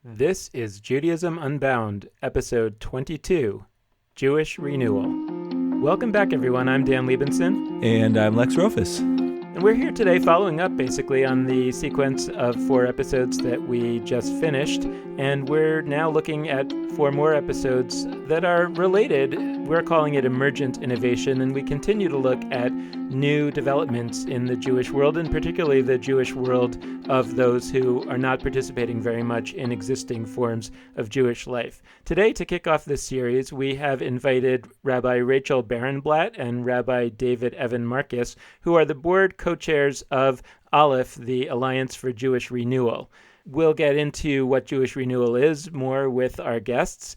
This is Judaism Unbound, episode 22, Jewish Renewal. Welcome back, everyone. I'm Dan Libenson. And I'm Lex Rofes. And we're here today following up basically on the sequence of 4 episodes that we just finished. And we're now looking at 4 more episodes that are related. We're calling it Emergent Innovation, and we continue to look at new developments in the Jewish world, and particularly the Jewish world of those who are not participating very much in existing forms of Jewish life. Today, to kick off this series, we have invited Rabbi Rachel Barenblat and Rabbi David Markus, who are the board co-chairs of ALEPH, the Alliance for Jewish Renewal. We'll get into what Jewish Renewal is more with our guests.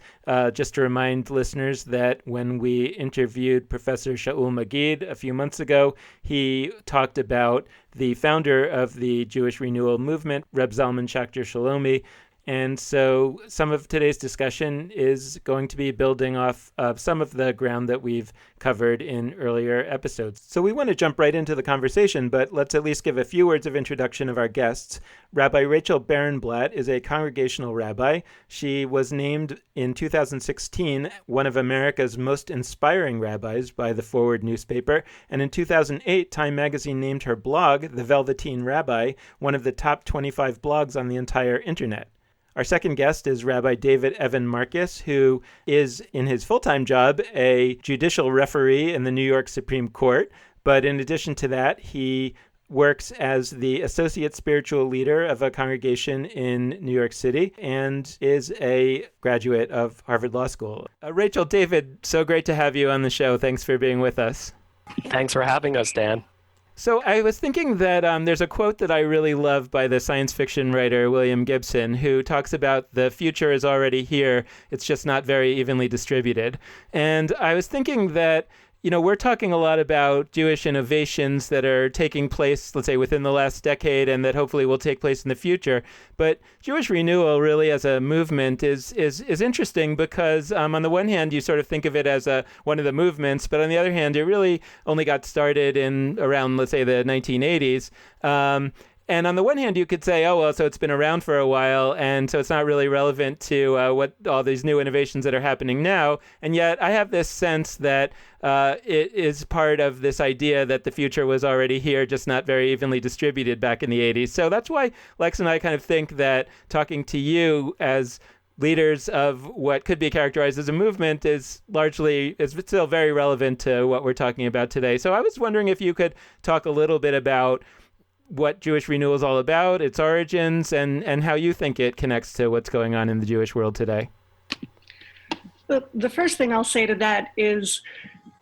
Just to remind listeners that when we interviewed Professor Shaul Magid a few months ago, he talked about the founder of the Jewish Renewal movement, Reb Zalman Schachter Shalomi. And so some of today's discussion is going to be building off of some of the ground that we've covered in earlier episodes. So we want to jump right into the conversation, but let's at least give a few words of introduction of our guests. Rabbi Rachel Barenblat is a congregational rabbi. She was named in 2016 one of America's most inspiring rabbis by the Forward newspaper. And in 2008, Time magazine named her blog, The Velveteen Rabbi, one of the top 25 blogs on the entire internet. Our second guest is Rabbi David Markus, who is, in his full-time job, a judicial referee in the New York Supreme Court. But in addition to that, he works as the associate spiritual leader of a congregation in New York City and is a graduate of Harvard Law School. Rachel, David, so great to have you on the show. Thanks for being with us. Thanks for having us, Dan. So I was thinking that there's a quote that I really love by the science fiction writer William Gibson, who talks about the future is already here. It's just not very evenly distributed. And I was thinking that, you know, we're talking a lot about Jewish innovations that are taking place, let's say, within the last decade and that hopefully will take place in the future. But Jewish Renewal really as a movement is interesting because on the one hand, you sort of think of it as one of the movements, but on the other hand, it really only got started in around, let's say, the 1980s. And on the one hand, you could say, oh, well, so it's been around for a while, and so it's not really relevant to what all these new innovations that are happening now. And yet I have this sense that it is part of this idea that the future was already here, just not very evenly distributed back in the 80s. So that's why Lex and I kind of think that talking to you as leaders of what could be characterized as a movement is still very relevant to what we're talking about today. So I was wondering if you could talk a little bit about what Jewish Renewal is all about, its origins, and how you think it connects to what's going on in the Jewish world today. The first thing I'll say to that is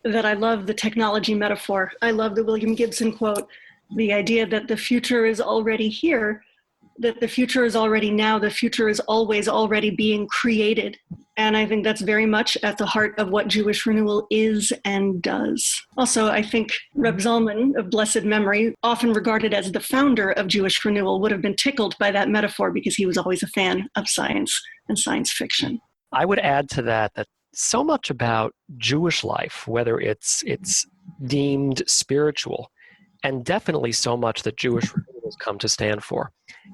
that I love the technology metaphor. I love the William Gibson quote, the idea that the future is already here, that the future is already now, the future is always already being created. And I think that's very much at the heart of what Jewish Renewal is and does. Also, I think Reb Zalman, of blessed memory, often regarded as the founder of Jewish Renewal, would have been tickled by that metaphor because he was always a fan of science and science fiction. I would add to that so much about Jewish life, whether it's deemed spiritual, and definitely so much that Jewish Renewal has come to stand for,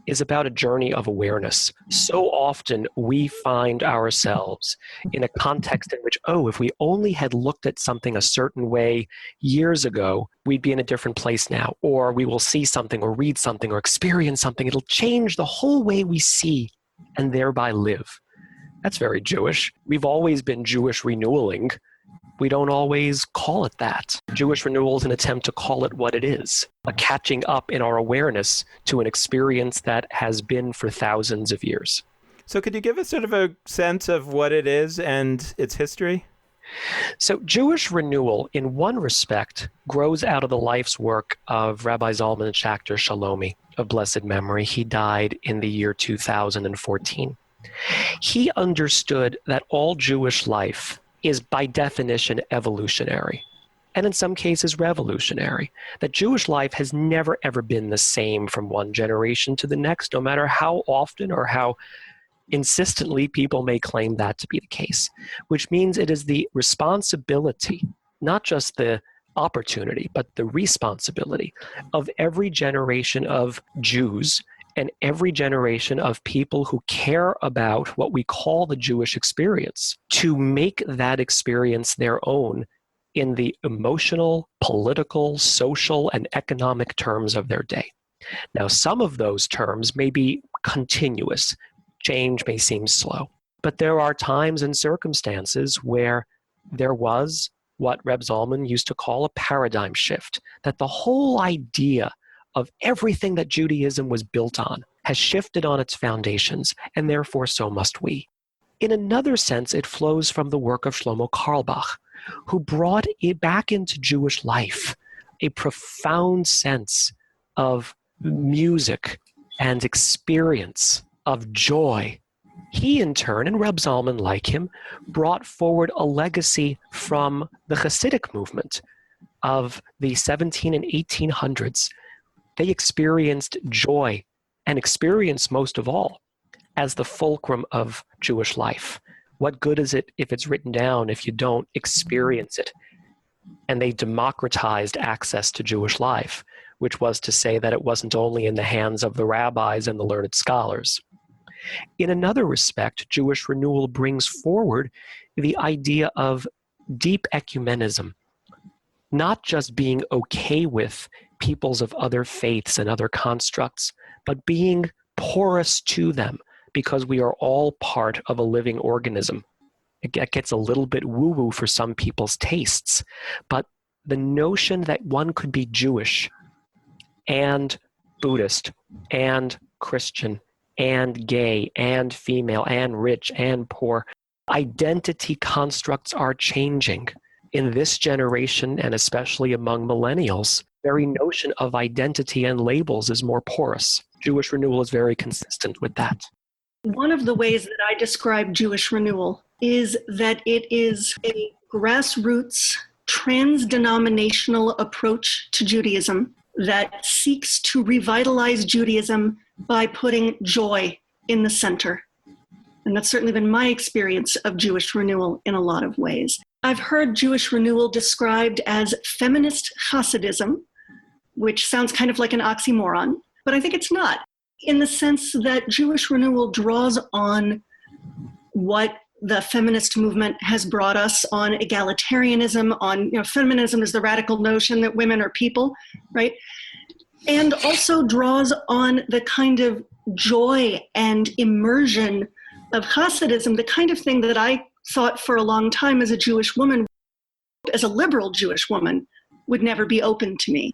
is about a journey of awareness. So often we find ourselves in a context in which, if we only had looked at something a certain way years ago, we'd be in a different place now. Or we will see something or read something or experience something. It'll change the whole way we see and thereby live. That's very Jewish. We've always been Jewish renewaling. We don't always call it that. Jewish Renewal is an attempt to call it what it is, a catching up in our awareness to an experience that has been for thousands of years. So could you give us sort of a sense of what it is and its history? So Jewish Renewal, in one respect, grows out of the life's work of Rabbi Zalman Schachter Shalomi, of blessed memory. He died in the year 2014. He understood that all Jewish life is by definition evolutionary, and in some cases revolutionary. That Jewish life has never ever been the same from one generation to the next, no matter how often or how insistently people may claim that to be the case, which means it is the responsibility, not just the opportunity, but the responsibility of every generation of Jews and every generation of people who care about what we call the Jewish experience to make that experience their own in the emotional, political, social, and economic terms of their day. Now, some of those terms may be continuous. Change may seem slow. But there are times and circumstances where there was what Reb Zalman used to call a paradigm shift, that the whole idea of everything that Judaism was built on has shifted on its foundations, and therefore so must we. In another sense, it flows from the work of Shlomo Carlebach, who brought it back into Jewish life a profound sense of music and experience, of joy. He, in turn, and Reb Zalman like him, brought forward a legacy from the Hasidic movement of the 17 and 1800s. They experienced joy, and experienced most of all as the fulcrum of Jewish life. What good is it if it's written down if you don't experience it? And they democratized access to Jewish life, which was to say that it wasn't only in the hands of the rabbis and the learned scholars. In another respect, Jewish Renewal brings forward the idea of deep ecumenism, not just being okay with peoples of other faiths and other constructs, but being porous to them because we are all part of a living organism. It gets a little bit woo-woo for some people's tastes, but the notion that one could be Jewish and Buddhist and Christian and gay and female and rich and poor, identity constructs are changing. In this generation, and especially among millennials, very notion of identity and labels is more porous. Jewish Renewal is very consistent with that. One of the ways that I describe Jewish Renewal is that it is a grassroots, trans-denominational approach to Judaism that seeks to revitalize Judaism by putting joy in the center. And that's certainly been my experience of Jewish Renewal in a lot of ways. I've heard Jewish Renewal described as feminist Hasidism, which sounds kind of like an oxymoron, but I think it's not, in the sense that Jewish Renewal draws on what the feminist movement has brought us on egalitarianism, on, feminism is the radical notion that women are people, right? And also draws on the kind of joy and immersion of Hasidism, the kind of thing that I thought for a long time as a Jewish woman, as a liberal Jewish woman, would never be open to me.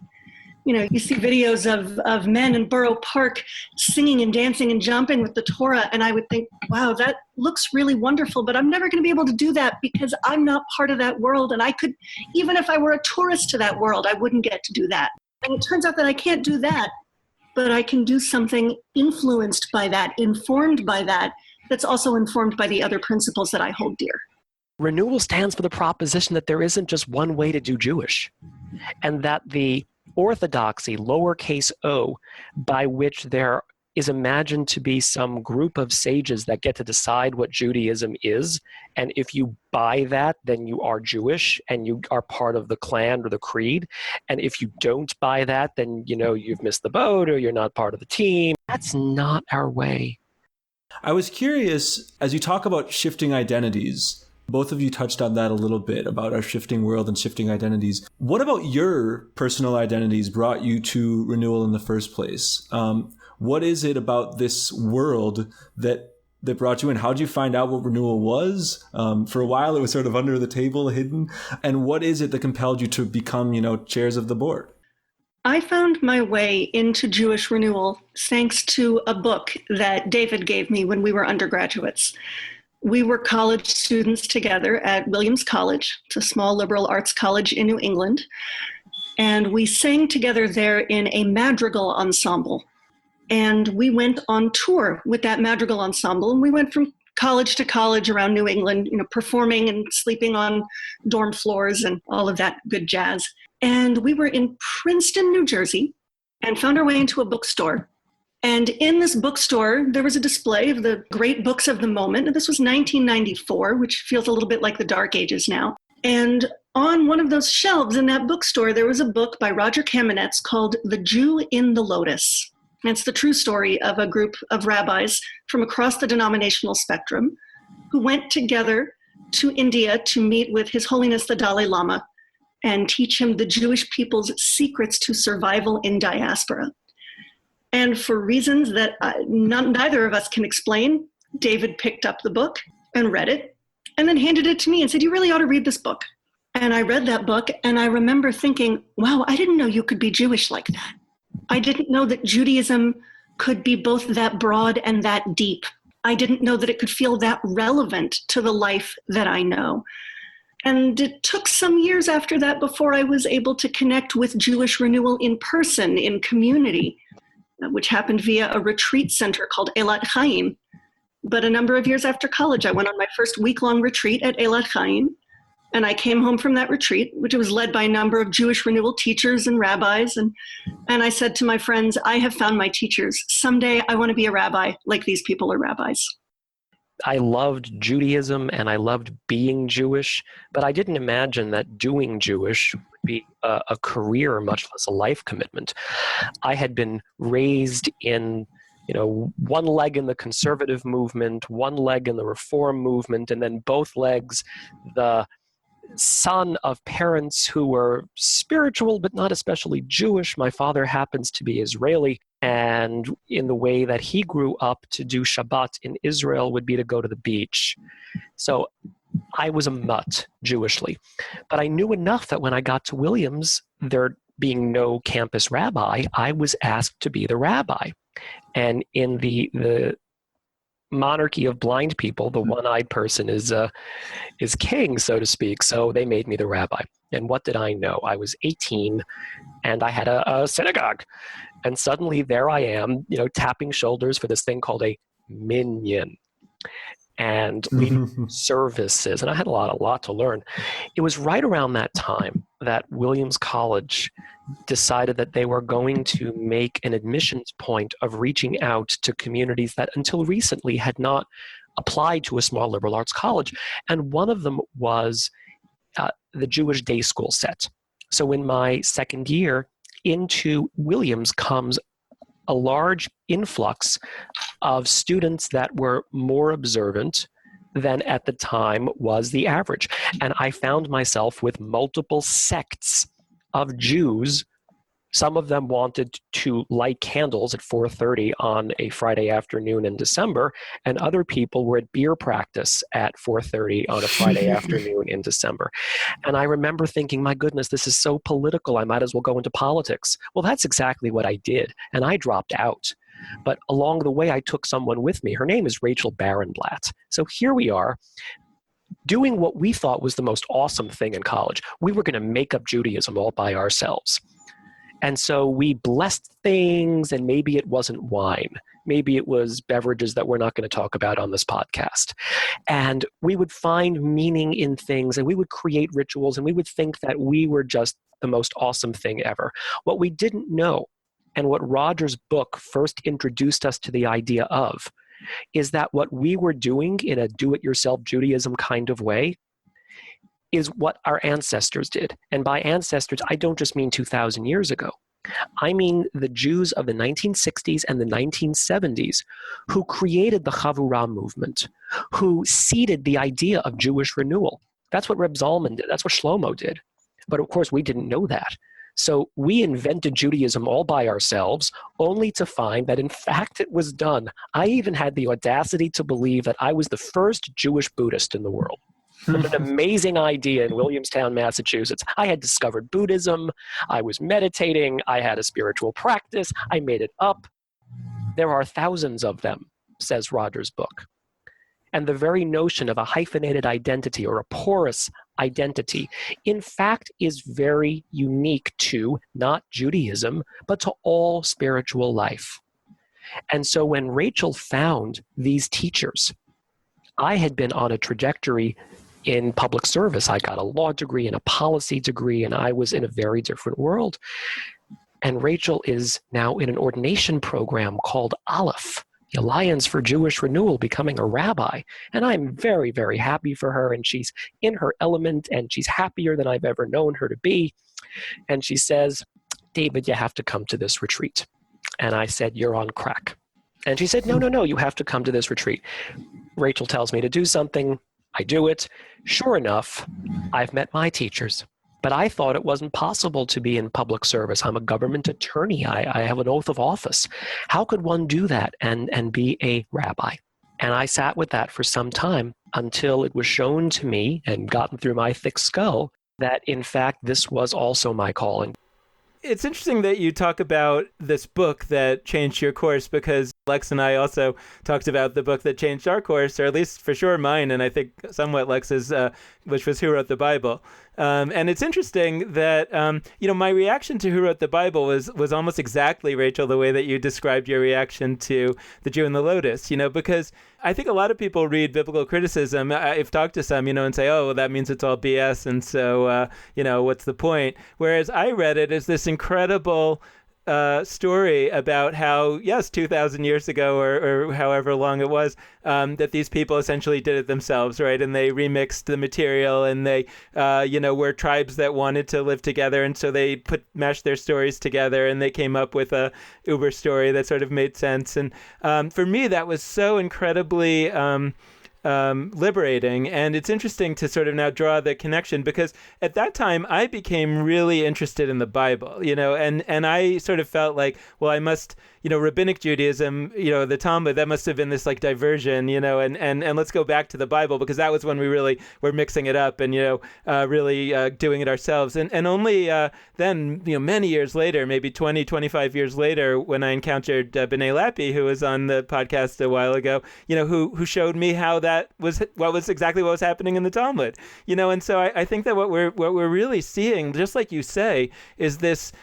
You see videos of men in Borough Park singing and dancing and jumping with the Torah, and I would think, wow, that looks really wonderful, but I'm never going to be able to do that because I'm not part of that world, and I could, even if I were a tourist to that world, I wouldn't get to do that. And it turns out that I can't do that, but I can do something influenced by that, informed by that, that's also informed by the other principles that I hold dear. Renewal stands for the proposition that there isn't just one way to do Jewish, and that the orthodoxy, lowercase o, by which there is imagined to be some group of sages that get to decide what Judaism is, and if you buy that, then you are Jewish and you are part of the clan or the creed, and if you don't buy that, then you've missed the boat or you're not part of the team. That's not our way. I was curious, as you talk about shifting identities, both of you touched on that a little bit, about our shifting world and shifting identities. What about your personal identities brought you to Renewal in the first place? What is it about this world that brought you in? How did you find out what Renewal was? For a while, it was sort of under the table, hidden. And what is it that compelled you to become, chairs of the board? I found my way into Jewish Renewal thanks to a book that David gave me when we were undergraduates. We were college students together at Williams College. It's a small liberal arts college in New England. And we sang together there in a madrigal ensemble. And we went on tour with that madrigal ensemble. And we went from college to college around New England, performing and sleeping on dorm floors and all of that good jazz. And we were in Princeton, New Jersey, and found our way into a bookstore. And in this bookstore, there was a display of the great books of the moment. And this was 1994, which feels a little bit like the Dark Ages now. And on one of those shelves in that bookstore, there was a book by Roger Kamenetz called The Jew in the Lotus. It's the true story of a group of rabbis from across the denominational spectrum who went together to India to meet with His Holiness the Dalai Lama and teach him the Jewish people's secrets to survival in diaspora. And for reasons that neither of us can explain, David picked up the book and read it and then handed it to me and said, "You really ought to read this book." And I read that book and I remember thinking, wow, I didn't know you could be Jewish like that. I didn't know that Judaism could be both that broad and that deep. I didn't know that it could feel that relevant to the life that I know. And it took some years after that before I was able to connect with Jewish Renewal in person, in community, which happened via a retreat center called ALEPH. But a number of years after college, I went on my first week-long retreat at ALEPH. And I came home from that retreat, which was led by a number of Jewish Renewal teachers and rabbis. And I said to my friends, I have found my teachers. Someday I want to be a rabbi like these people are rabbis. I loved Judaism and I loved being Jewish, but I didn't imagine that doing Jewish would be a career, much less a life commitment. I had been raised in, one leg in the conservative movement, one leg in the reform movement, and then both legs the son of parents who were spiritual but not especially Jewish. My father happens to be Israeli, and in the way that he grew up to do Shabbat in Israel would be to go to the beach. So I was a mutt Jewishly, but I knew enough that when I got to Williams, there being no campus rabbi, I was asked to be the rabbi. And in the monarchy of blind people, the one-eyed person is king, so to speak. So they made me the rabbi. And what did I know? I was 18 and I had a synagogue. And suddenly there I am, tapping shoulders for this thing called a minyan and leading services. And I had a lot to learn. It was right around that time that Williams College decided that they were going to make an admissions point of reaching out to communities that until recently had not applied to a small liberal arts college. And one of them was the Jewish day school set. So in my second year, into Williams comes a large influx of students that were more observant than at the time was the average. And I found myself with multiple sects of Jews. Some of them wanted to light candles at 4:30 on a Friday afternoon in December, and other people were at beer practice at 4:30 on a Friday afternoon in December. And I remember thinking, my goodness, this is so political, I might as well go into politics. Well, that's exactly what I did, and I dropped out. But along the way, I took someone with me. Her name is Rachel Barenblat. So here we are, doing what we thought was the most awesome thing in college. We were going to make up Judaism all by ourselves. And so we blessed things, and maybe it wasn't wine. Maybe it was beverages that we're not going to talk about on this podcast. And we would find meaning in things, and we would create rituals, and we would think that we were just the most awesome thing ever. What we didn't know, and what Roger's book first introduced us to the idea of, is that what we were doing in a do-it-yourself Judaism kind of way is what our ancestors did. And by ancestors, I don't just mean 2,000 years ago. I mean the Jews of the 1960s and the 1970s who created the Chavurah movement, who seeded the idea of Jewish renewal. That's what Reb Zalman did. That's what Shlomo did. But of course, we didn't know that. So we invented Judaism all by ourselves, only to find that in fact it was done. I even had the audacity to believe that I was the first Jewish Buddhist in the world. An amazing idea in Williamstown, Massachusetts. I had discovered Buddhism. I was meditating. I had a spiritual practice. I made it up. There are thousands of them, says Roger's book. And the very notion of a hyphenated identity or a porous identity, in fact, is very unique to not Judaism, but to all spiritual life. And so when Rachel found these teachers, I had been on a trajectory in public service. I got a law degree and a policy degree, and I was in a very different world. And Rachel is now in an ordination program called ALEPH, the Alliance for Jewish Renewal, becoming a rabbi. And I'm very, very happy for her, and she's in her element, and she's happier than I've ever known her to be. And she says, David, you have to come to this retreat. And I said, "You're on crack." And she said, no, you have to come to this retreat. Rachel tells me to do something. I do it. Sure enough, I've met my teachers. But I thought it wasn't possible to be in public service. I'm a government attorney. I have an oath of office. How could one do that and be a rabbi? And I sat with that for some time until it was shown to me and gotten through my thick skull that, in fact, this was also my calling. It's interesting that you talk about this book that changed your course, because Lex and I also talked about the book that changed our course, or at least for sure mine, and I think somewhat Lex's, which was Who Wrote the Bible. And it's interesting that, my reaction to Who Wrote the Bible was almost exactly, Rachel, the way that you described your reaction to The Jew and the Lotus, because I think a lot of people read biblical criticism. I've talked to some, and say, oh, well, that means it's all BS. And so, what's the point? Whereas I read it as this incredible story about how, yes, 2,000 years ago or however long it was, that these people essentially did it themselves, right? And they remixed the material, and they, were tribes that wanted to live together. And so they mashed their stories together, and they came up with a Uber story that sort of made sense. And for me, that was so incredibly liberating. And it's interesting to sort of now draw the connection, because at that time I became really interested in the Bible, and I sort of felt like, well, I must, rabbinic Judaism, the Talmud, that must have been this like diversion, and let's go back to the Bible, because that was when we really were mixing it up and, really doing it ourselves. And only then, many years later, maybe 20, 25 years later, when I encountered B'nai Lappi, who was on the podcast a while ago, who showed me how that was exactly what was happening in the Talmud, and so I think that what we're really seeing, just like you say, is this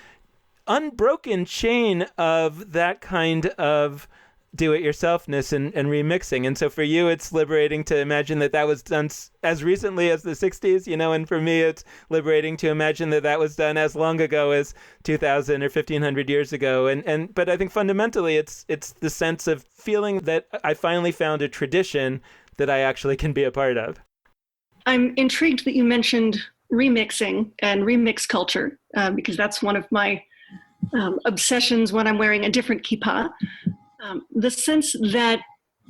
unbroken chain of that kind of do-it-yourselfness and remixing. And so for you, it's liberating to imagine that was done as recently as the 60s, and for me, it's liberating to imagine that was done as long ago as 2,000 or 1,500 years ago. But I think fundamentally, it's the sense of feeling that I finally found a tradition that I actually can be a part of. I'm intrigued that you mentioned remixing and remix culture, because that's one of my obsessions when I'm wearing a different kippah. The sense that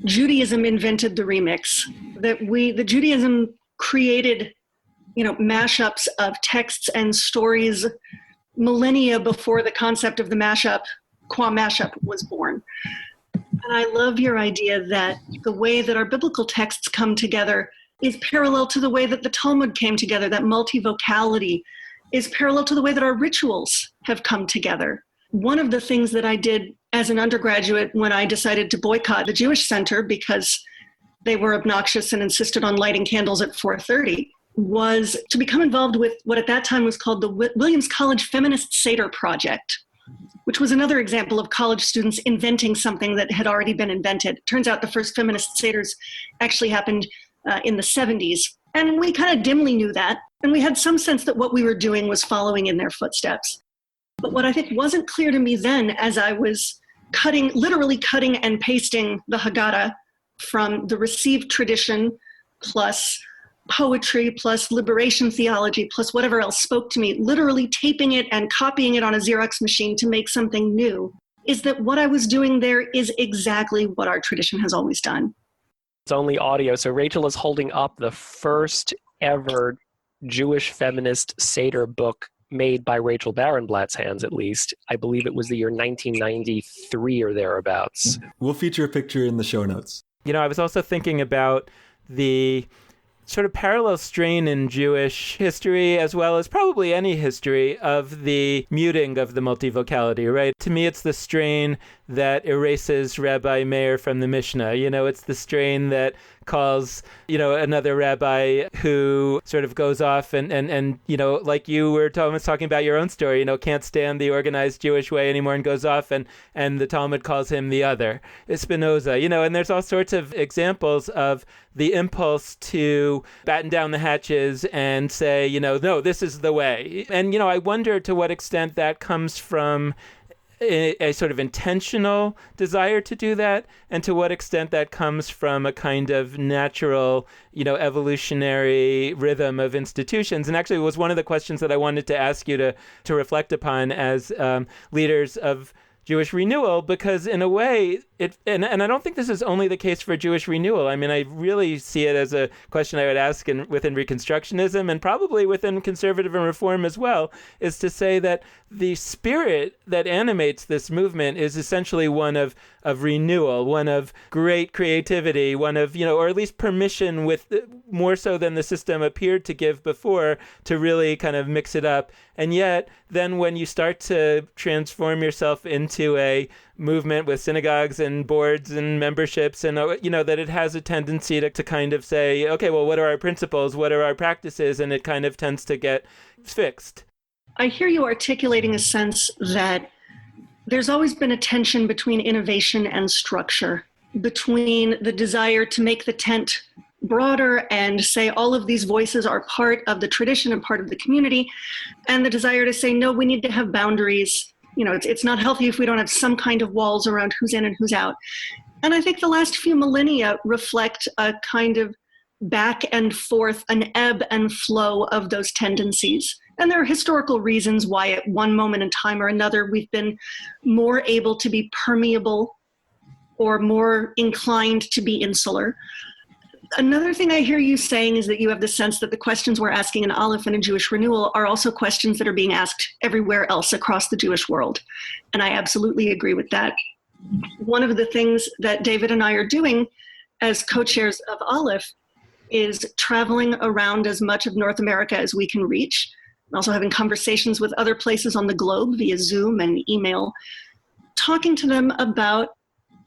Judaism invented the remix, that the Judaism created, mashups of texts and stories millennia before the concept of the qua mashup was born. And I love your idea that the way that our biblical texts come together is parallel to the way that the Talmud came together, that multivocality is parallel to the way that our rituals have come together. One of the things that I did as an undergraduate when I decided to boycott the Jewish Center because they were obnoxious and insisted on lighting candles at 4:30 was to become involved with what at that time was called the Williams College Feminist Seder Project, which was another example of college students inventing something that had already been invented. Turns out the first feminist seders actually happened in the 70s. And we kind of dimly knew that. And we had some sense that what we were doing was following in their footsteps. But what I think wasn't clear to me then, as I was literally cutting and pasting the Haggadah from the received tradition, plus poetry, plus liberation theology, plus whatever else spoke to me, literally taping it and copying it on a Xerox machine to make something new, is that what I was doing there is exactly what our tradition has always done. It's only audio. So Rachel is holding up the first ever Jewish feminist Seder book made by Rachel Barenblat's hands, at least. I believe it was the year 1993 or thereabouts. We'll feature a picture in the show notes. I was also thinking about the sort of parallel strain in Jewish history, as well as probably any history, of the muting of the multivocality, right? To me, it's the strain that erases Rabbi Meir from the Mishnah. It's the strain that calls, another rabbi who sort of goes off and like you were talking about your own story, can't stand the organized Jewish way anymore and goes off and the Talmud calls him the other, Spinoza, and there's all sorts of examples of the impulse to batten down the hatches and say, no, this is the way. And, I wonder to what extent that comes from a sort of intentional desire to do that, and to what extent that comes from a kind of natural, evolutionary rhythm of institutions. And actually, it was one of the questions that I wanted to ask you to reflect upon as leaders of Jewish Renewal, because in a way, and I don't think this is only the case for Jewish Renewal. I mean, I really see it as a question I would ask within Reconstructionism and probably within Conservative and Reform as well, is to say that the spirit that animates this movement is essentially one of renewal, one of great creativity, one of, or at least permission, with more so than the system appeared to give before, to really kind of mix it up. And yet, then when you start to transform yourself into a movement with synagogues and boards and memberships, and that it has a tendency to kind of say, okay, well, what are our principles? What are our practices? And it kind of tends to get fixed. I hear you articulating a sense that there's always been a tension between innovation and structure, between the desire to make the tent broader and say all of these voices are part of the tradition and part of the community, and the desire to say, no, we need to have boundaries. It's not healthy if we don't have some kind of walls around who's in and who's out. And I think the last few millennia reflect a kind of back and forth, an ebb and flow of those tendencies. And there are historical reasons why at one moment in time or another, we've been more able to be permeable or more inclined to be insular. Another thing I hear you saying is that you have the sense that the questions we're asking in ALEPH and in Jewish Renewal are also questions that are being asked everywhere else across the Jewish world. And I absolutely agree with that. One of the things that David and I are doing as co-chairs of ALEPH is traveling around as much of North America as we can reach, and also having conversations with other places on the globe via Zoom and email, talking to them about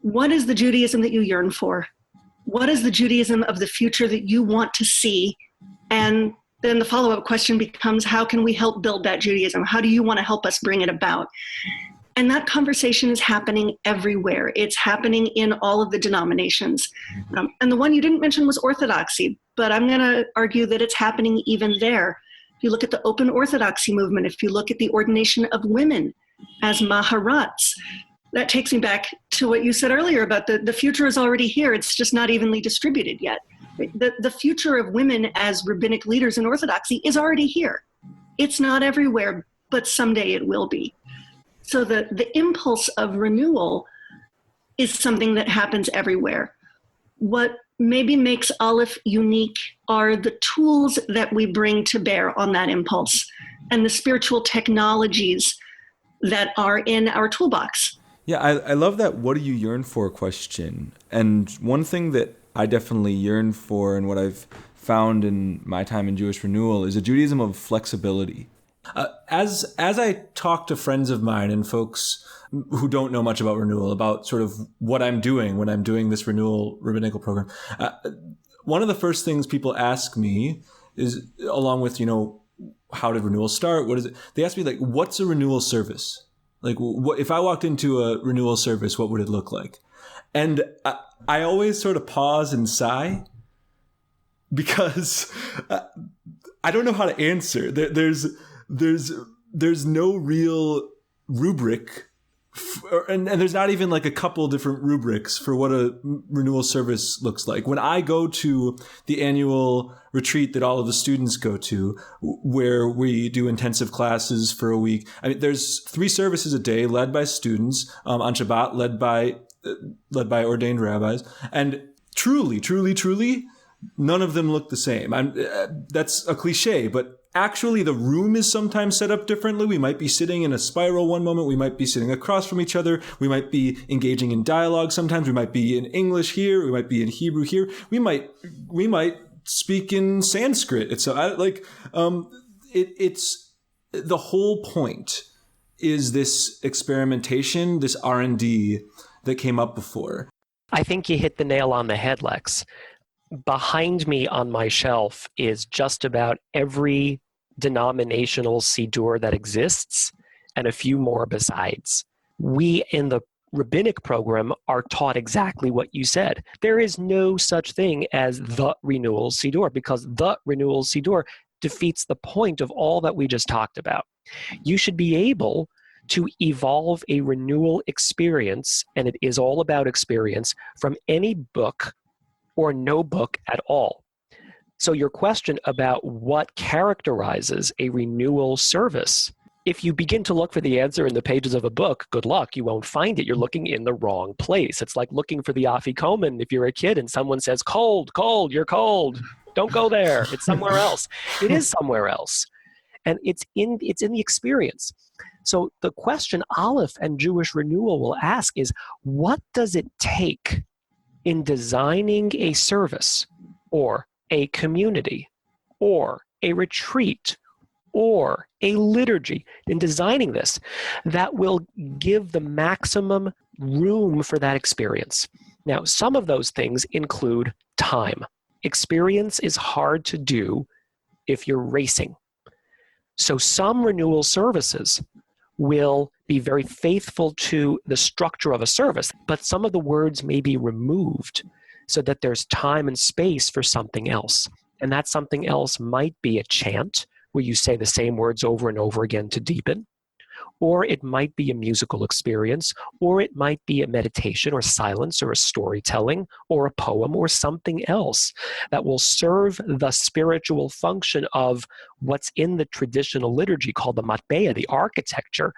what is the Judaism that you yearn for? What is the Judaism of the future that you want to see? And then the follow-up question becomes, how can we help build that Judaism? How do you want to help us bring it about? And that conversation is happening everywhere. It's happening in all of the denominations. And the one you didn't mention was Orthodoxy, but I'm going to argue that it's happening even there. If you look at the Open Orthodoxy movement, if you look at the ordination of women as Maharats, that takes me back to what you said earlier about the future is already here. It's just not evenly distributed yet. The future of women as rabbinic leaders in Orthodoxy is already here. It's not everywhere, but someday it will be. So the impulse of renewal is something that happens everywhere. What maybe makes ALEPH unique are the tools that we bring to bear on that impulse and the spiritual technologies that are in our toolbox. Yeah, I love that what do you yearn for question. And one thing that I definitely yearn for and what I've found in my time in Jewish Renewal is a Judaism of flexibility. As I talk to friends of mine and folks who don't know much about renewal, about sort of what I'm doing when I'm doing this renewal rabbinical program, one of the first things people ask me is, along with, how did renewal start? What is it? They ask me, like, what's a renewal service? Like, what, if I walked into a renewal service, what would it look like? And I always sort of pause and sigh because I don't know how to answer. There's no real rubric, and there's not even like a couple different rubrics for what a renewal service looks like. When I go to the annual retreat that all of the students go to, where we do intensive classes for a week, I mean, there's 3 services a day led by students, on Shabbat led by ordained rabbis, and truly, none of them look the same. That's a cliche, but actually the room is sometimes set up differently. We might be sitting in a spiral one moment. We might be sitting across from each other. We might be engaging in dialogue. Sometimes we might be in English here. We might be in Hebrew here. We might speak in Sanskrit. It's the whole point is this experimentation, this R&D that came up before. I think you hit the nail on the head, Lex. Behind me on my shelf is just about every denominational siddur that exists and a few more besides. We in the rabbinic program are taught exactly what you said. There is no such thing as the renewal siddur, because the renewal siddur defeats the point of all that we just talked about. You should be able to evolve a renewal experience, and it is all about experience, from any book or no book at all. So your question about what characterizes a renewal service if you begin to look for the answer in the pages of a book, good luck, you won't find it. You're looking in the wrong place. It's like looking for the afikomen if you're a kid and someone says, cold, cold, you're cold. Don't go there. It's somewhere else. It is somewhere else. And it's in the experience. So the question ALEPH and Jewish Renewal will ask is, what does it take in designing a service or a community or a retreat or a liturgy, in designing this, that will give the maximum room for that experience? Now, some of those things include time. Experience is hard to do if you're racing. So some renewal services will be very faithful to the structure of a service, but some of the words may be removed so that there's time and space for something else. And that something else might be a chant where you say the same words over and over again to deepen, or it might be a musical experience, or it might be a meditation or silence or a storytelling or a poem or something else that will serve the spiritual function of what's in the traditional liturgy called the matbea, the architecture,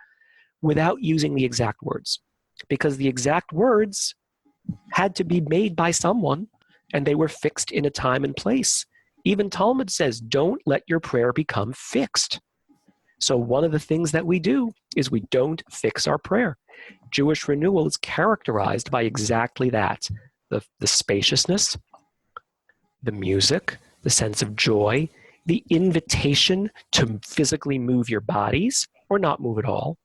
without using the exact words. Because the exact words had to be made by someone, and they were fixed in a time and place. Even Talmud says, don't let your prayer become fixed. So one of the things that we do is we don't fix our prayer. Jewish Renewal is characterized by exactly that. The spaciousness, the music, the sense of joy, the invitation to physically move your bodies or not move at all,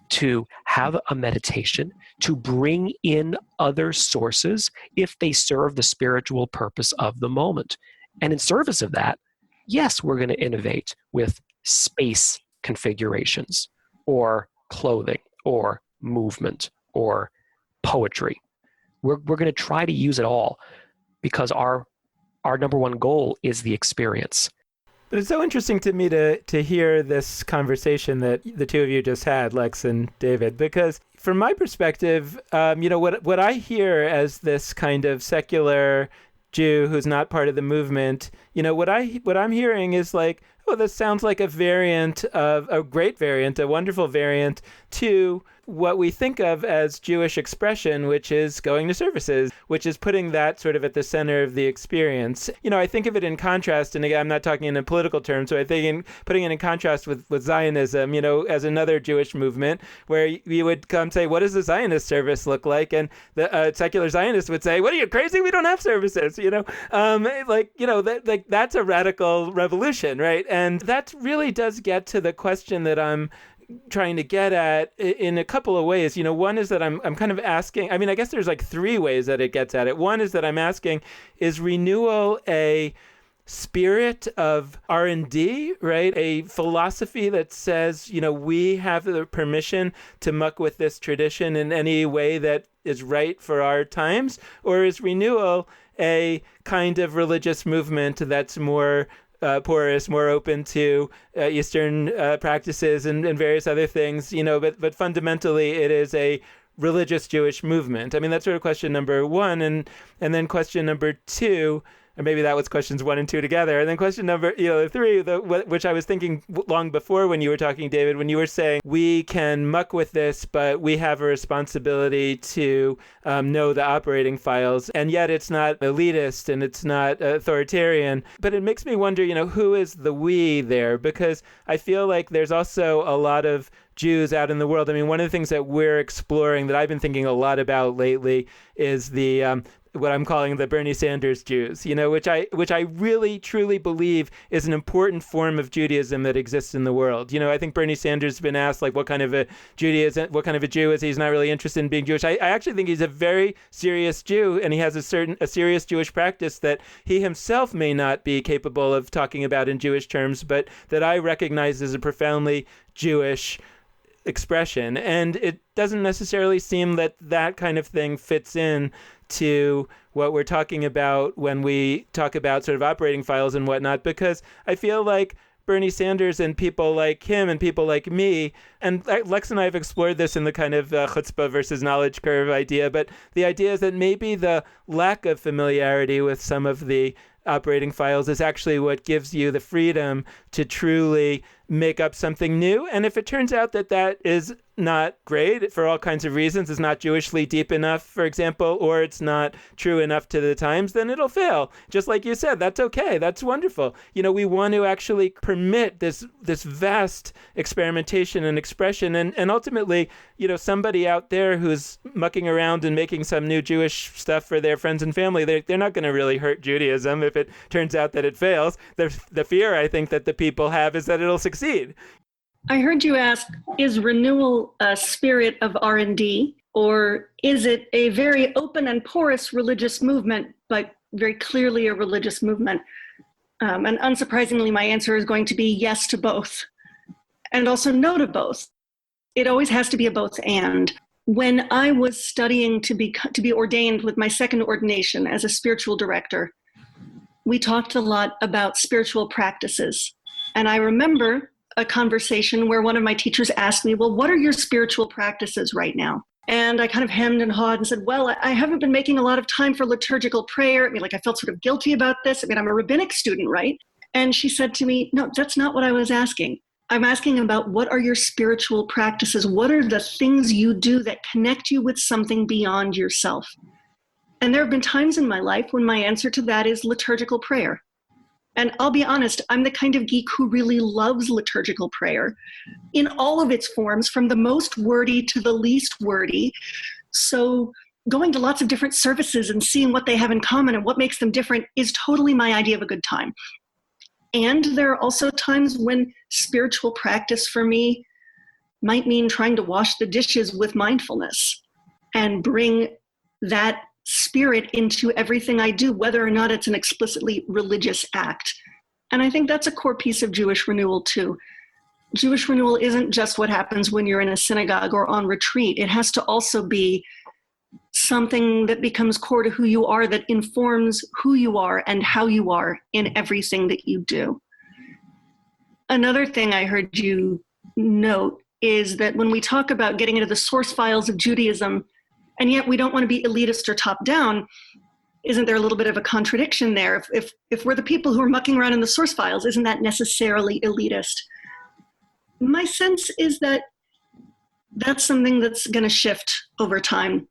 to have a meditation, to bring in other sources if they serve the spiritual purpose of the moment. And in service of that, yes, we're going to innovate with space configurations or clothing or movement or poetry. We're going to try to use it all because our number one goal is the experience. But it's so interesting to me to hear this conversation that the two of you just had, Lex and David, because from my perspective, what I hear as this kind of secular Jew who's not part of the movement, what I'm hearing is like, oh, this sounds like a great variant, a wonderful variant to what we think of as Jewish expression, which is going to services, which is putting that sort of at the center of the experience. I think of it in contrast, and again, I'm not talking in a political term, so I think putting it in contrast with Zionism, as another Jewish movement, where you would come say, what does a Zionist service look like? And the secular Zionist would say, what are you, crazy? We don't have services, that's a radical revolution, right? And that really does get to the question that I'm trying to get at in a couple of ways. One is that I'm kind of asking, I guess there's like three ways that it gets at it. One is that I'm asking, is renewal a spirit of R&D, right? A philosophy that says, we have the permission to muck with this tradition in any way that is right for our times? Or is renewal a kind of religious movement that's more porous, more open to Eastern practices and various other things, but fundamentally it is a religious Jewish movement? That's sort of question number one. And then question number two, or maybe that was questions 1 and 2 together. And then question number 3, which I was thinking long before when you were talking, David, when you were saying we can muck with this, but we have a responsibility to know the operating files. And yet it's not elitist and it's not authoritarian. But it makes me wonder, who is the we there? Because I feel like there's also a lot of Jews out in the world. One of the things that we're exploring that I've been thinking a lot about lately is the what I'm calling the Bernie Sanders Jews, which I really truly believe is an important form of Judaism that exists in the world. I think Bernie Sanders has been asked like what kind of a Jew is he? He's not really interested in being Jewish. I actually think he's a very serious Jew, and he has a serious Jewish practice that he himself may not be capable of talking about in Jewish terms, but that I recognize as a profoundly Jewish expression. And it doesn't necessarily seem that kind of thing fits in to what we're talking about when we talk about sort of operating files and whatnot, because I feel like Bernie Sanders and people like him and people like me, and Lex and I have explored this in the kind of chutzpah versus knowledge curve idea, but the idea is that maybe the lack of familiarity with some of the operating files is actually what gives you the freedom to truly make up something new. And if it turns out that that is not great for all kinds of reasons, it's not Jewishly deep enough, for example, or it's not true enough to the times, then it'll fail. Just like you said, that's okay. That's wonderful. We want to actually permit this vast experimentation and expression. And ultimately, somebody out there who's mucking around and making some new Jewish stuff for their friends and family, they're not going to really hurt Judaism if it turns out that it fails. The fear, I think, that the people have is that it'll succeed. I heard you ask, is renewal a spirit of R&D, or is it a very open and porous religious movement, but very clearly a religious movement? And unsurprisingly, my answer is going to be yes to both, and also no to both. It always has to be a both and. When I was studying to be ordained with my second ordination as a spiritual director, we talked a lot about spiritual practices. And I remember a conversation where one of my teachers asked me, well, what are your spiritual practices right now? And I kind of hemmed and hawed and said, well, I haven't been making a lot of time for liturgical prayer. I felt sort of guilty about this. I'm a rabbinic student, right? And she said to me, no, that's not what I was asking. I'm asking about what are your spiritual practices? What are the things you do that connect you with something beyond yourself? And there have been times in my life when my answer to that is liturgical prayer. And I'll be honest, I'm the kind of geek who really loves liturgical prayer in all of its forms, from the most wordy to the least wordy. So going to lots of different services and seeing what they have in common and what makes them different is totally my idea of a good time. And there are also times when spiritual practice for me might mean trying to wash the dishes with mindfulness and bring that spirit into everything I do, whether or not it's an explicitly religious act. And I think that's a core piece of Jewish renewal too. Jewish renewal isn't just what happens when you're in a synagogue or on retreat. It has to also be something that becomes core to who you are, that informs who you are and how you are in everything that you do. Another thing I heard you note is that when we talk about getting into the source files of Judaism, and yet we don't want to be elitist or top down, isn't there a little bit of a contradiction there? If we're the people who are mucking around in the source files, isn't that necessarily elitist? My sense is that that's something that's going to shift over time.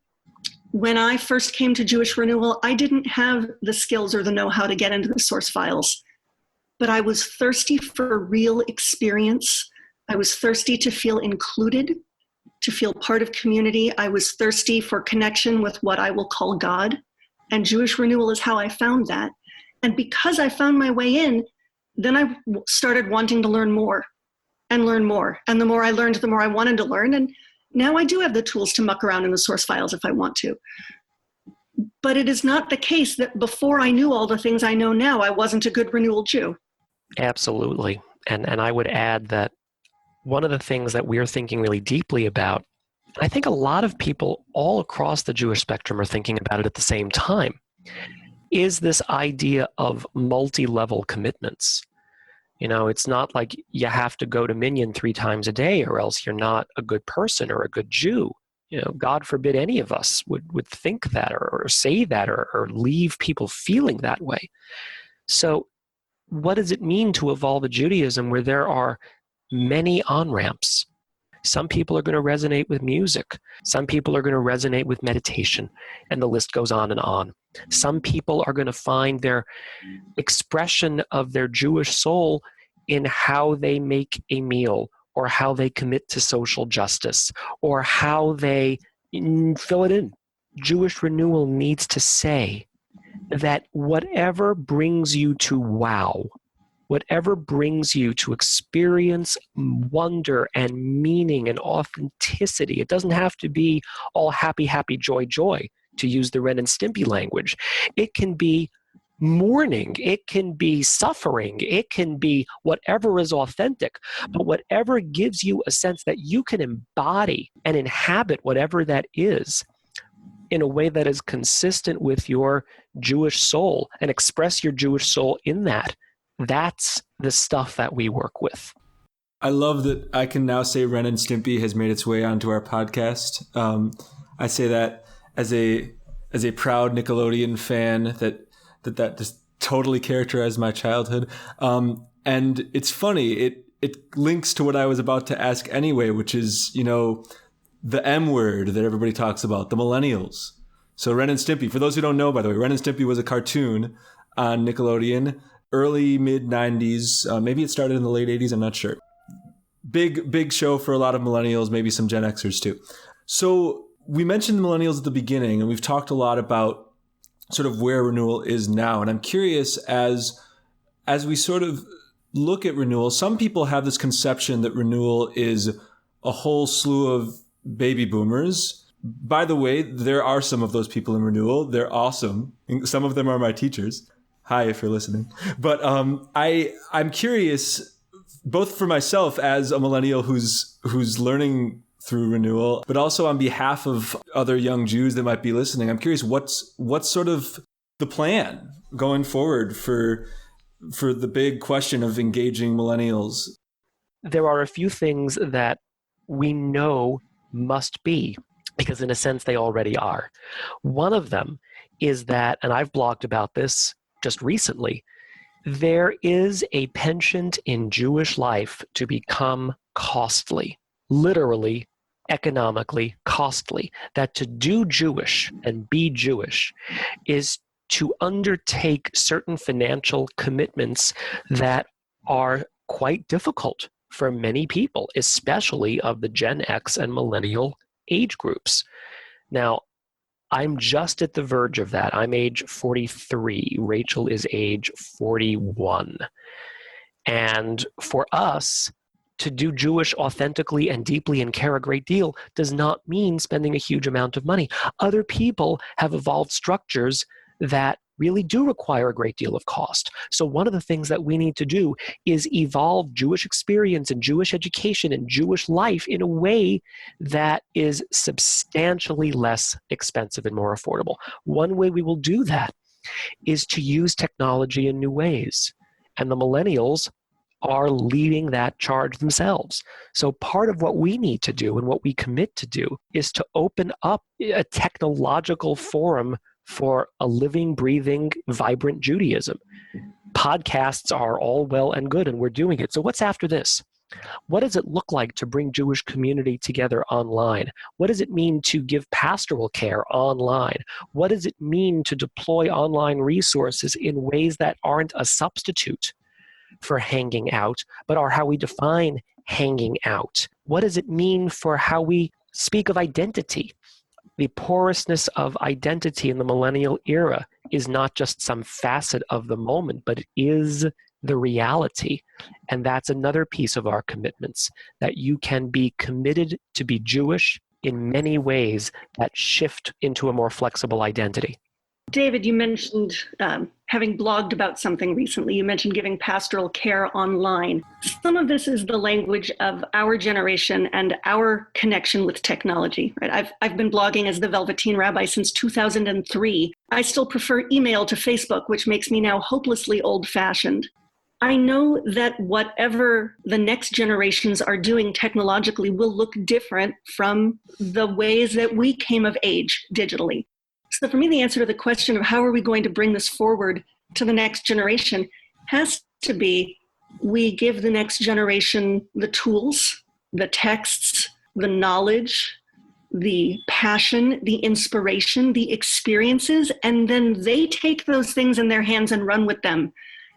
When I first came to Jewish Renewal, I didn't have the skills or the know-how to get into the source files, but I was thirsty for real experience. I was thirsty to feel included, to feel part of community. I was thirsty for connection with what I will call God, and Jewish Renewal is how I found that. And because I found my way in, then I started wanting to learn more and learn more. And the more I learned, the more I wanted to learn. And now I do have the tools to muck around in the source files if I want to. But it is not the case that before I knew all the things I know now, I wasn't a good renewal Jew. Absolutely. And I would add that one of the things that we're thinking really deeply about, I think a lot of people all across the Jewish spectrum are thinking about it at the same time, is this idea of multi-level commitments. It's not like you have to go to Minyan 3 times a day or else you're not a good person or a good Jew. God forbid any of us would think that or say that or leave people feeling that way. So what does it mean to evolve a Judaism where there are many on-ramps? Some people are going to resonate with music. Some people are going to resonate with meditation, and the list goes on and on. Some people are going to find their expression of their Jewish soul in how they make a meal, or how they commit to social justice, or how they fill it in. Jewish Renewal needs to say that whatever brings you to wow, whatever brings you to experience wonder and meaning and authenticity, it doesn't have to be all happy, happy, joy, joy, to use the Ren and Stimpy language. It can be mourning, it can be suffering, it can be whatever is authentic, but whatever gives you a sense that you can embody and inhabit whatever that is in a way that is consistent with your Jewish soul and express your Jewish soul in that. That's the stuff that we work with. I love that I can now say Ren and Stimpy has made its way onto our podcast. I say that as a proud Nickelodeon fan that just totally characterized my childhood. And it's funny, it links to what I was about to ask anyway, which is, the M word that everybody talks about, the millennials. So Ren and Stimpy, for those who don't know, by the way, Ren and Stimpy was a cartoon on Nickelodeon, early, mid-90s. Maybe it started in the late 80s, I'm not sure. Big show for a lot of millennials, maybe some Gen Xers too. So we mentioned the millennials at the beginning, and we've talked a lot about sort of where renewal is now. And I'm curious, as we sort of look at renewal, some people have this conception that renewal is a whole slew of baby boomers. By the way, there are some of those people in renewal. They're awesome. Some of them are my teachers. Hi, if you're listening. But I'm curious, both for myself as a millennial who's learning through renewal, but also on behalf of other young Jews that might be listening. I'm curious, what's sort of the plan going forward for the big question of engaging millennials? There are a few things that we know must be, because in a sense they already are. One of them is that, and I've blogged about this just recently, there is a penchant in Jewish life to become costly, literally, economically costly. That to do Jewish and be Jewish is to undertake certain financial commitments that are quite difficult for many people, especially of the Gen X and millennial age groups. Now, I'm just at the verge of that. I'm age 43. Rachel is age 41. And for us, to do Jewish authentically and deeply and care a great deal does not mean spending a huge amount of money. Other people have evolved structures that really do require a great deal of cost. So one of the things that we need to do is evolve Jewish experience and Jewish education and Jewish life in a way that is substantially less expensive and more affordable. One way we will do that is to use technology in new ways. And the millennials are leading that charge themselves. So part of what we need to do and what we commit to do is to open up a technological forum for a living, breathing, vibrant Judaism. Podcasts are all well and good, and we're doing it. So what's after this? What does it look like to bring Jewish community together online? What does it mean to give pastoral care online? What does it mean to deploy online resources in ways that aren't a substitute for hanging out, but are how we define hanging out? What does it mean for how we speak of identity? The porousness of identity in the millennial era is not just some facet of the moment, but it is the reality. And that's another piece of our commitments, that you can be committed to be Jewish in many ways that shift into a more flexible identity. David, you mentioned having blogged about something recently. You mentioned giving pastoral care online. Some of this is the language of our generation and our connection with technology. Right? I've been blogging as the Velveteen Rabbi since 2003. I still prefer email to Facebook, which makes me now hopelessly old-fashioned. I know that whatever the next generations are doing technologically will look different from the ways that we came of age digitally. So for me, the answer to the question of how are we going to bring this forward to the next generation has to be, we give the next generation the tools, the texts, the knowledge, the passion, the inspiration, the experiences, and then they take those things in their hands and run with them.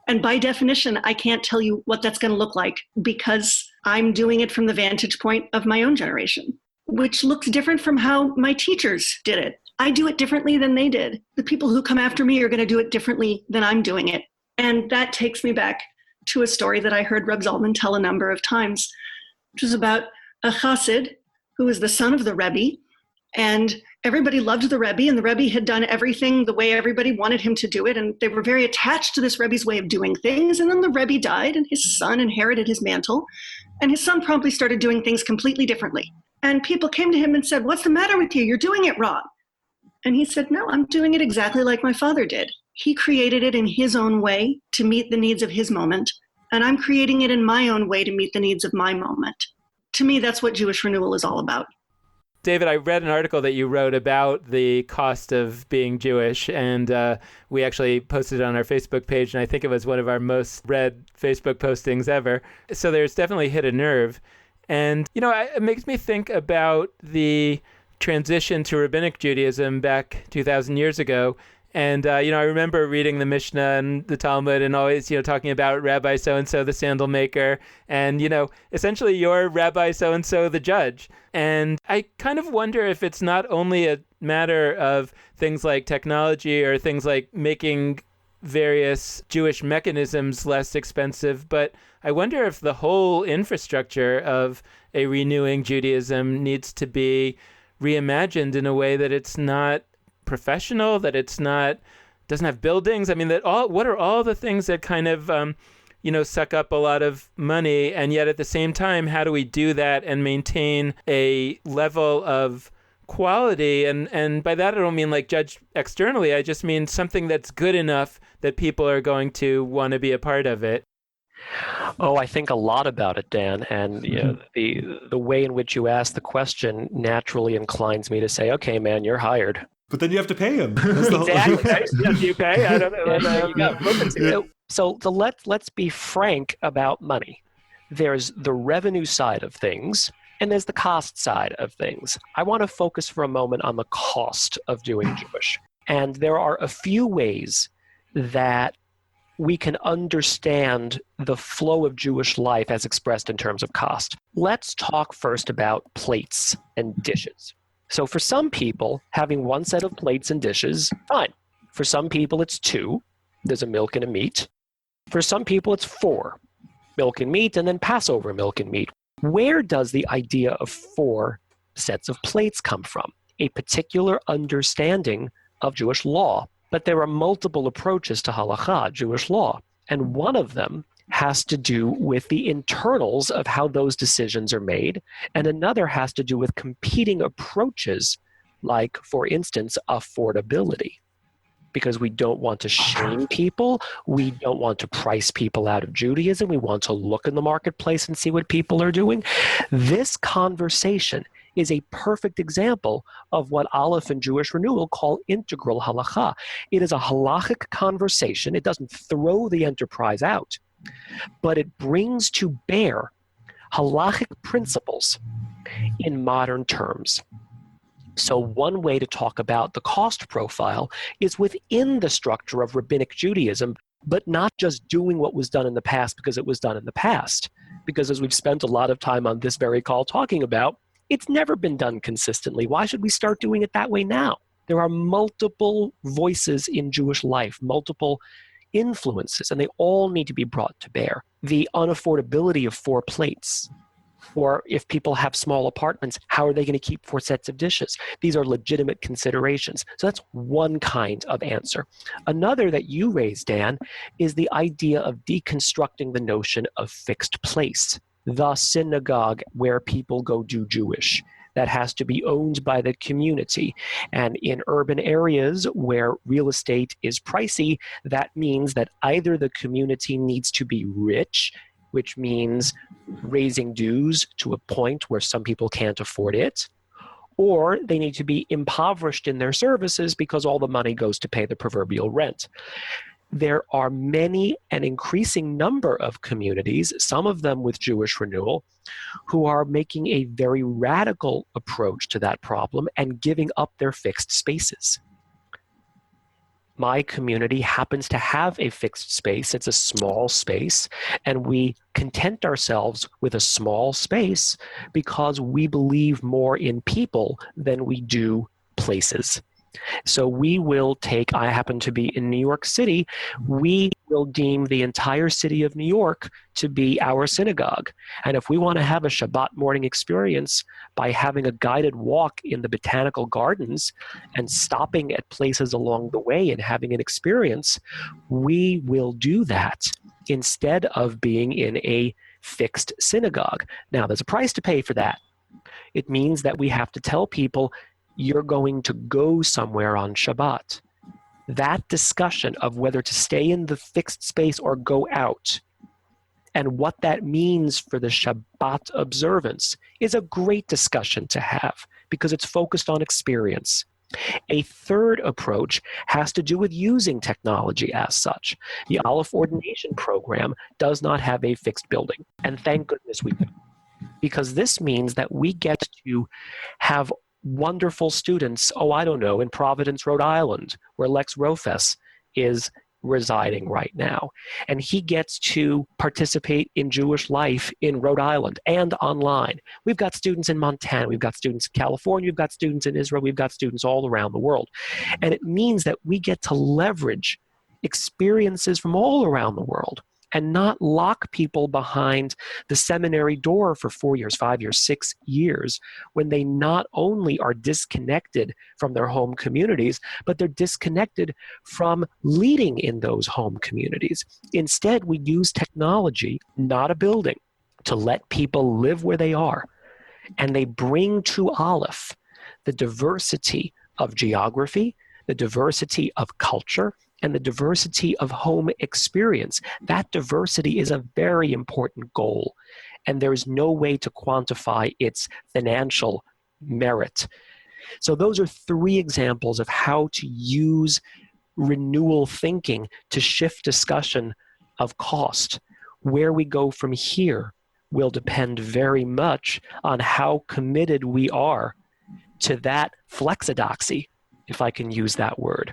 And by definition, I can't tell you what that's going to look like because I'm doing it from the vantage point of my own generation, which looks different from how my teachers did it. I do it differently than they did. The people who come after me are going to do it differently than I'm doing it. And that takes me back to a story that I heard Reb Zalman tell a number of times, which was about a chassid who was the son of the Rebbe. And everybody loved the Rebbe, and the Rebbe had done everything the way everybody wanted him to do it. And they were very attached to this Rebbe's way of doing things. And then the Rebbe died, and his son inherited his mantle. And his son promptly started doing things completely differently. And people came to him and said, "What's the matter with you? You're doing it wrong." And he said, "No, I'm doing it exactly like my father did. He created it in his own way to meet the needs of his moment, and I'm creating it in my own way to meet the needs of my moment." To me, that's what Jewish Renewal is all about. David, I read an article that you wrote about the cost of being Jewish, and we actually posted it on our Facebook page, and I think it was one of our most read Facebook postings ever. So there's definitely hit a nerve. And, it makes me think about the transition to Rabbinic Judaism back 2,000 years ago. And, I remember reading the Mishnah and the Talmud and always, talking about Rabbi so-and-so, the sandal maker, and, essentially you're Rabbi so-and-so, the judge. And I kind of wonder if it's not only a matter of things like technology or things like making various Jewish mechanisms less expensive, but I wonder if the whole infrastructure of a renewing Judaism needs to be reimagined in a way that it's not professional, that it's not, doesn't have buildings. I mean, what are all the things that kind of, suck up a lot of money? And yet at the same time, how do we do that and maintain a level of quality? And by that, I don't mean like judge externally. I just mean something that's good enough that people are going to want to be a part of it. Oh, I think a lot about it, Dan. And the way in which you ask the question naturally inclines me to say, okay, man, you're hired. But then you have to pay him. Exactly. Yeah, do you pay? I don't know. So let's be frank about money. There's the revenue side of things, and there's the cost side of things. I want to focus for a moment on the cost of doing Jewish. And there are a few ways that we can understand the flow of Jewish life as expressed in terms of cost. Let's talk first about plates and dishes. So for some people, having one set of plates and dishes, fine. For some people, it's 2. There's a milk and a meat. For some people, it's 4. Milk and meat, and then Passover milk and meat. Where does the idea of 4 sets of plates come from? A particular understanding of Jewish law. But there are multiple approaches to halakha, Jewish law. And one of them has to do with the internals of how those decisions are made, and another has to do with competing approaches, like, for instance, affordability. Because we don't want to shame people, we don't want to price people out of Judaism, we want to look in the marketplace and see what people are doing. This conversation is a perfect example of what ALEPH and Jewish Renewal call integral halakha. It is a halachic conversation. It doesn't throw the enterprise out, but it brings to bear halachic principles in modern terms. So one way to talk about the cost profile is within the structure of Rabbinic Judaism, but not just doing what was done in the past because it was done in the past. Because as we've spent a lot of time on this very call talking about, it's never been done consistently. Why should we start doing it that way now? There are multiple voices in Jewish life, multiple influences, and they all need to be brought to bear. The unaffordability of 4 plates, or if people have small apartments, how are they going to keep 4 sets of dishes? These are legitimate considerations. So that's one kind of answer. Another that you raised, Dan, is the idea of deconstructing the notion of fixed place. The synagogue where people go do Jewish, that has to be owned by the community. And in urban areas where real estate is pricey, that means that either the community needs to be rich, which means raising dues to a point where some people can't afford it, or they need to be impoverished in their services because all the money goes to pay the proverbial rent. There are many, an increasing number of communities, some of them with Jewish Renewal, who are making a very radical approach to that problem and giving up their fixed spaces. My community happens to have a fixed space. It's a small space, and we content ourselves with a small space because we believe more in people than we do places. So we will take, I happen to be in New York City, we will deem the entire city of New York to be our synagogue. And if we want to have a Shabbat morning experience by having a guided walk in the botanical gardens and stopping at places along the way and having an experience, we will do that instead of being in a fixed synagogue. Now, there's a price to pay for that. It means that we have to tell people, you're going to go somewhere on Shabbat. That discussion of whether to stay in the fixed space or go out and what that means for the Shabbat observance is a great discussion to have, because it's focused on experience. A third approach has to do with using technology as such. The ALEPH ordination program does not have a fixed building, and thank goodness we do, because this means that we get to have wonderful students, in Providence, Rhode Island, where Lex Rofes is residing right now. And he gets to participate in Jewish life in Rhode Island and online. We've got students in Montana, we've got students in California, we've got students in Israel, we've got students all around the world. And it means that we get to leverage experiences from all around the world and not lock people behind the seminary door for 4 years, 5 years, 6 years, when they not only are disconnected from their home communities, but they're disconnected from leading in those home communities. Instead, we use technology, not a building, to let people live where they are. And they bring to ALEPH the diversity of geography, the diversity of culture, and the diversity of home experience. That diversity is a very important goal, and there is no way to quantify its financial merit. So those are 3 examples of how to use renewal thinking to shift discussion of cost. Where we go from here will depend very much on how committed we are to that flexidoxy, if I can use that word,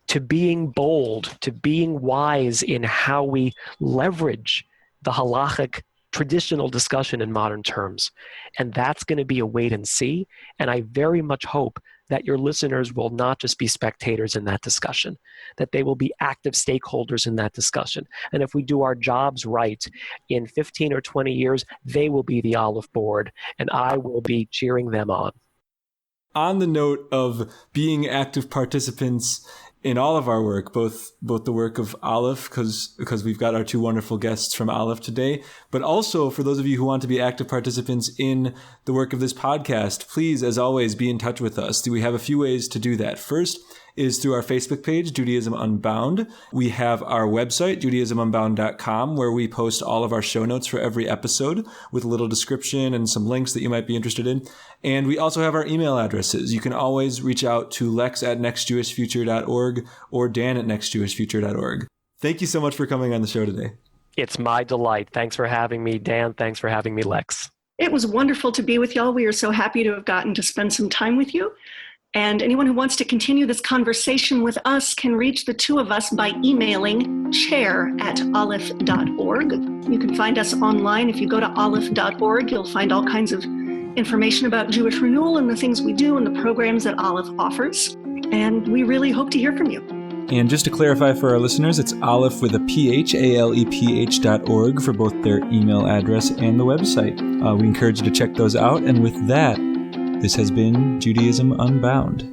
to being bold, to being wise in how we leverage the halachic traditional discussion in modern terms. And that's going to be a wait and see. And I very much hope that your listeners will not just be spectators in that discussion, that they will be active stakeholders in that discussion. And if we do our jobs right, in 15 or 20 years, they will be the ALEPH board, and I will be cheering them on. On the note of being active participants in all of our work, both the work of ALEPH, because we've got our 2 wonderful guests from ALEPH today, but also for those of you who want to be active participants in the work of this podcast, please, as always, be in touch with us. We have a few ways to do that. First is through our Facebook page, Judaism Unbound. We have our website, judaismunbound.com, where we post all of our show notes for every episode with a little description and some links that you might be interested in. And we also have our email addresses. You can always reach out to lex@nextjewishfuture.org or dan@nextjewishfuture.org. Thank you so much for coming on the show today. It's my delight. Thanks for having me, Dan. Thanks for having me, Lex. It was wonderful to be with y'all. We are so happy to have gotten to spend some time with you. And anyone who wants to continue this conversation with us can reach the 2 of us by emailing chair@aleph.org. You can find us online. If you go to aleph.org, you'll find all kinds of information about Jewish Renewal and the things we do and the programs that ALEPH offers. And we really hope to hear from you. And just to clarify for our listeners, it's ALEPH with a PH, ALEPH.org for both their email address and the website. We encourage you to check those out. And with that, this has been Judaism Unbound.